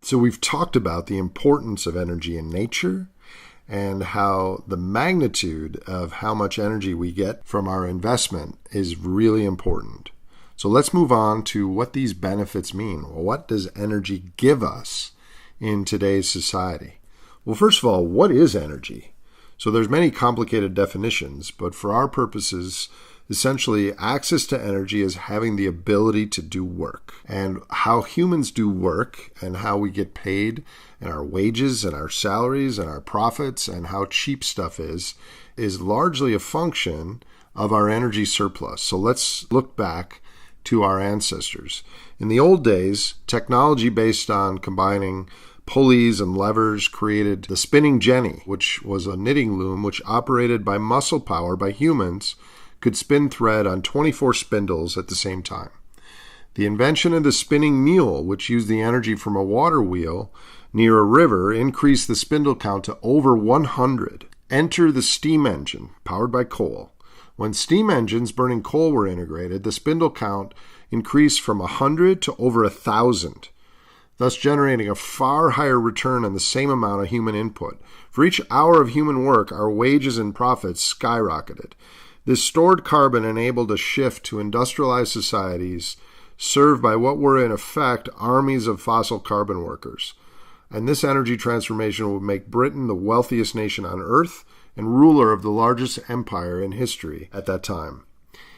So we've talked about the importance of energy in nature and how the magnitude of how much energy we get from our investment is really important. So let's move on to what these benefits mean. Well, what does energy give us in today's society? Well, first of all, what is energy? So there's many complicated definitions, but for our purposes, essentially, access to energy is having the ability to do work. And how humans do work and how we get paid and our wages and our salaries and our profits and how cheap stuff is largely a function of our energy surplus. So let's look back to our ancestors. In the old days, technology based on combining pulleys and levers created the spinning jenny, which was a knitting loom which operated by muscle power by humans, could spin thread on 24 spindles at the same time. The invention of the spinning mule, which used the energy from a water wheel near a river, increased the spindle count to over 100. Enter the steam engine, powered by coal. When steam engines burning coal were integrated, the spindle count increased from 100 to over 1,000, thus generating a far higher return on the same amount of human input. For each hour of human work, our wages and profits skyrocketed. This stored carbon enabled a shift to industrialized societies served by what were in effect armies of fossil carbon workers. And this energy transformation would make Britain the wealthiest nation on earth and ruler of the largest empire in history at that time.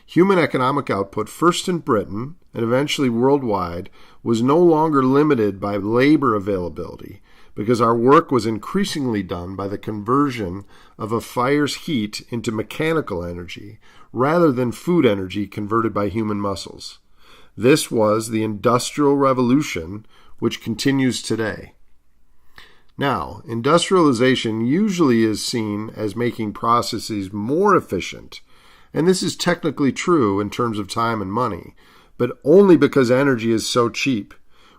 Human economic output, first in Britain and eventually worldwide, was no longer limited by labor availability, because our work was increasingly done by the conversion of a fire's heat into mechanical energy, rather than food energy converted by human muscles. This was the Industrial Revolution, which continues today. Now, industrialization usually is seen as making processes more efficient, and this is technically true in terms of time and money, but only because energy is so cheap.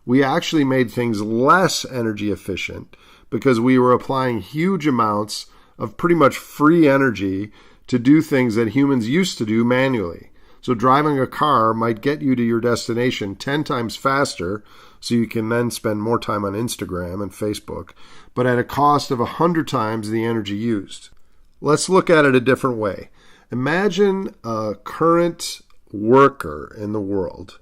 We actually made things less energy efficient because we were applying huge amounts of pretty much free energy to do things that humans used to do manually. So driving a car might get you to your destination 10 times faster, so you can then spend more time on Instagram and Facebook, but at a cost of 100 times the energy used. Let's look at it a different way. Imagine a current worker in the world.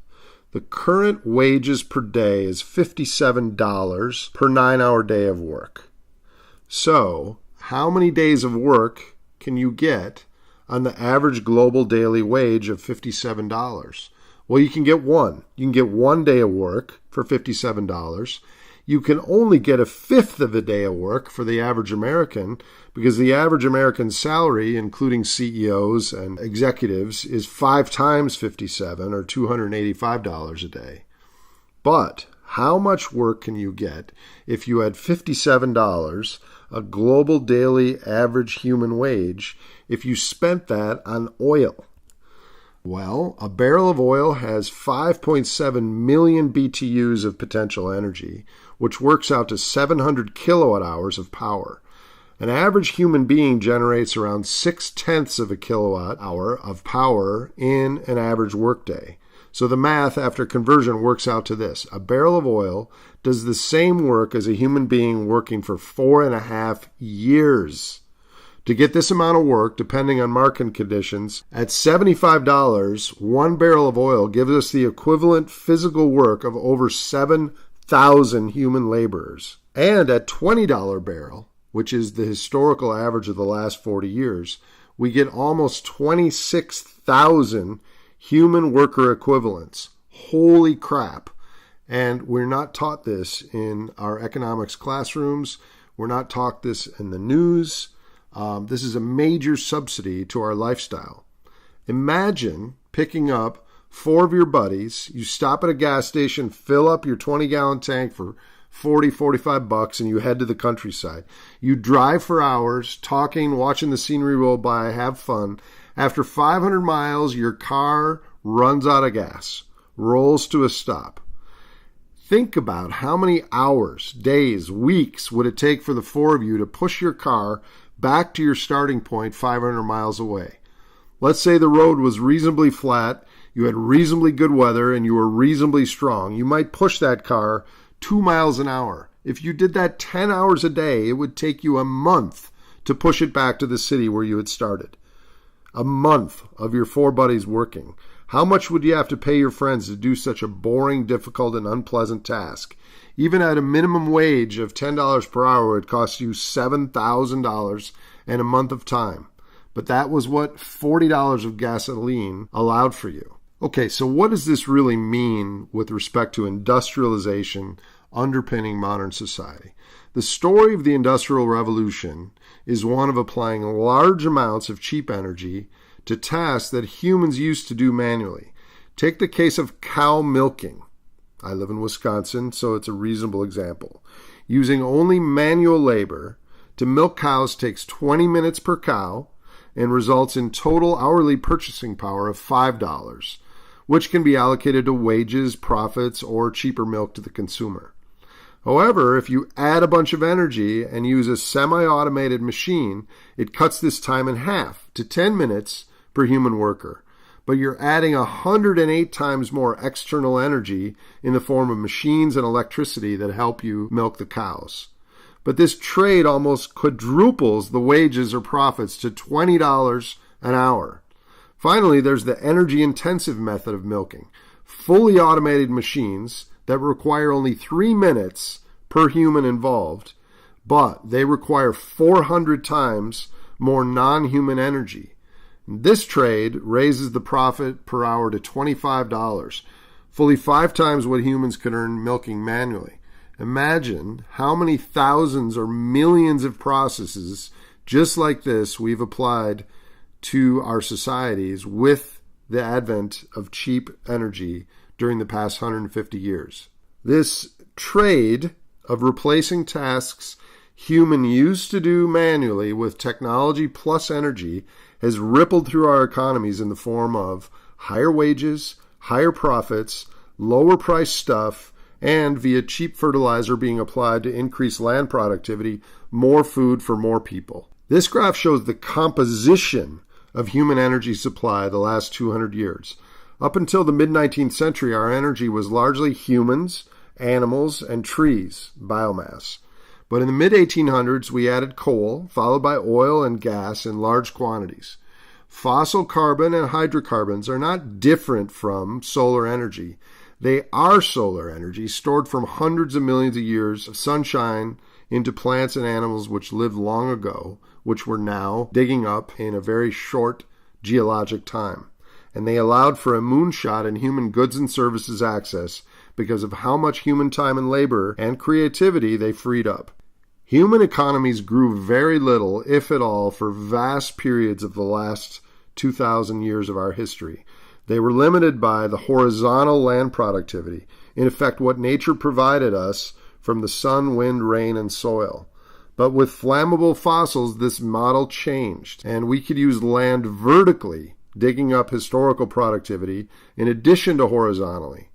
The current wages per day is $57 per 9-hour day of work. So, how many days of work can you get on the average global daily wage of $57? Well, you can get one. You can get 1 day of work for $57. You can only get a fifth of a day of work for the average American, because the average American salary, including CEOs and executives, is 5 times $57 or $285 a day. But how much work can you get if you had $57, a global daily average human wage, if you spent that on oil? Well, a barrel of oil has 5.7 million BTUs of potential energy, which works out to 700 kilowatt hours of power. An average human being generates around 0.6 of a kilowatt hour of power in an average workday. So the math after conversion works out to this. A barrel of oil does the same work as a human being working for 4.5 years. To get this amount of work, depending on market conditions, at $75, 1 barrel of oil gives us the equivalent physical work of over 7,000 human laborers. And at $20 barrel, which is the historical average of the last 40 years, we get almost 26,000 human worker equivalents. Holy crap. And we're not taught this in our economics classrooms. We're not taught this in the news. This is a major subsidy to our lifestyle. Imagine picking up 4 of your buddies. You stop at a gas station, fill up your 20-gallon tank for $40-45, and you head to the countryside. You drive for hours, talking, watching the scenery roll by, have fun. After 500 miles, your car runs out of gas, rolls to a stop. Think about how many hours, days, weeks would it take for the 4 of you to push your car back to your starting point 500 miles away. Let's say the road was reasonably flat, you had reasonably good weather, and you were reasonably strong. You might push that car 2 miles an hour. If you did that 10 hours a day, it would take you a month to push it back to the city where you had started. A month of your 4 buddies working. How much would you have to pay your friends to do such a boring, difficult, and unpleasant task? Even at a minimum wage of $10 per hour, it costs you $7,000 and a month of time. But that was what $40 of gasoline allowed for you. Okay, so what does this really mean with respect to industrialization underpinning modern society? The story of the Industrial Revolution is one of applying large amounts of cheap energy to tasks that humans used to do manually. Take the case of cow milking. I live in Wisconsin, so it's a reasonable example. Using only manual labor to milk cows takes 20 minutes per cow and results in total hourly purchasing power of $5, which can be allocated to wages, profits, or cheaper milk to the consumer. However, if you add a bunch of energy and use a semi-automated machine, it cuts this time in half to 10 minutes per human worker. But you're adding 108 times more external energy in the form of machines and electricity that help you milk the cows. But this trade almost quadruples the wages or profits to $20 an hour. Finally, there's the energy-intensive method of milking. Fully automated machines that require only 3 minutes per human involved, but they require 400 times more non-human energy. This trade raises the profit per hour to $25, fully 5 times what humans could earn milking manually. Imagine how many thousands or millions of processes just like this we've applied to our societies with the advent of cheap energy during the past 150 years. This trade of replacing tasks humans used to do manually with technology plus energy has rippled through our economies in the form of higher wages, higher profits, lower priced stuff, and via cheap fertilizer being applied to increase land productivity, more food for more people. This graph shows the composition of human energy supply the last 200 years. Up until the mid-19th century, our energy was largely humans, animals, and trees, biomass. But in the mid-1800s, we added coal, followed by oil and gas in large quantities. Fossil carbon and hydrocarbons are not different from solar energy. They are solar energy stored from hundreds of millions of years of sunshine into plants and animals which lived long ago, which we're now digging up in a very short geologic time. And they allowed for a moonshot in human goods and services access because of how much human time and labor and creativity they freed up. Human economies grew very little, if at all, for vast periods of the last 2,000 years of our history. They were limited by the horizontal land productivity, in effect what nature provided us from the sun, wind, rain, and soil. But with flammable fossils, this model changed, and we could use land vertically, digging up historical productivity, in addition to horizontally.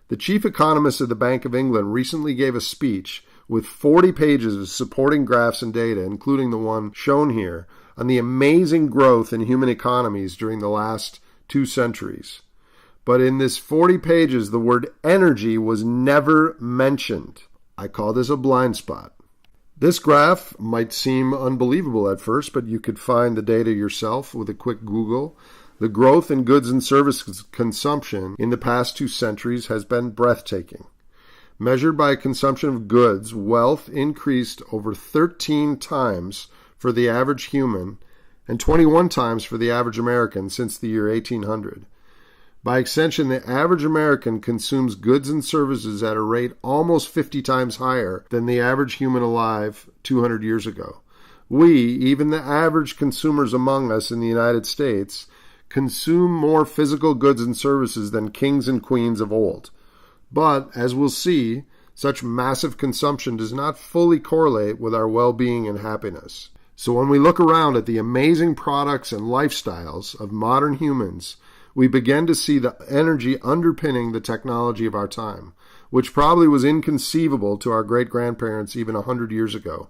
The chief economist of the Bank of England recently gave a speech with 40 pages of supporting graphs and data, including the one shown here, on the amazing growth in human economies during the last 2 centuries. But in this 40 pages, the word energy was never mentioned. I call this a blind spot. This graph might seem unbelievable at first, but you could find the data yourself with a quick Google. The growth in goods and services consumption in the past 2 centuries has been breathtaking. Measured by consumption of goods, wealth increased over 13 times for the average human and 21 times for the average American since the year 1800. By extension, the average American consumes goods and services at a rate almost 50 times higher than the average human alive 200 years ago. We, even the average consumers among us in the United States, consume more physical goods and services than kings and queens of old. But, as we'll see, such massive consumption does not fully correlate with our well-being and happiness. So when we look around at the amazing products and lifestyles of modern humans, we begin to see the energy underpinning the technology of our time, which probably was inconceivable to our great-grandparents even 100 years ago.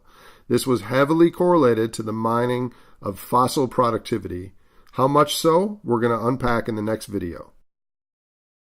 This was heavily correlated to the mining of fossil productivity. How much so? We're going to unpack in the next video.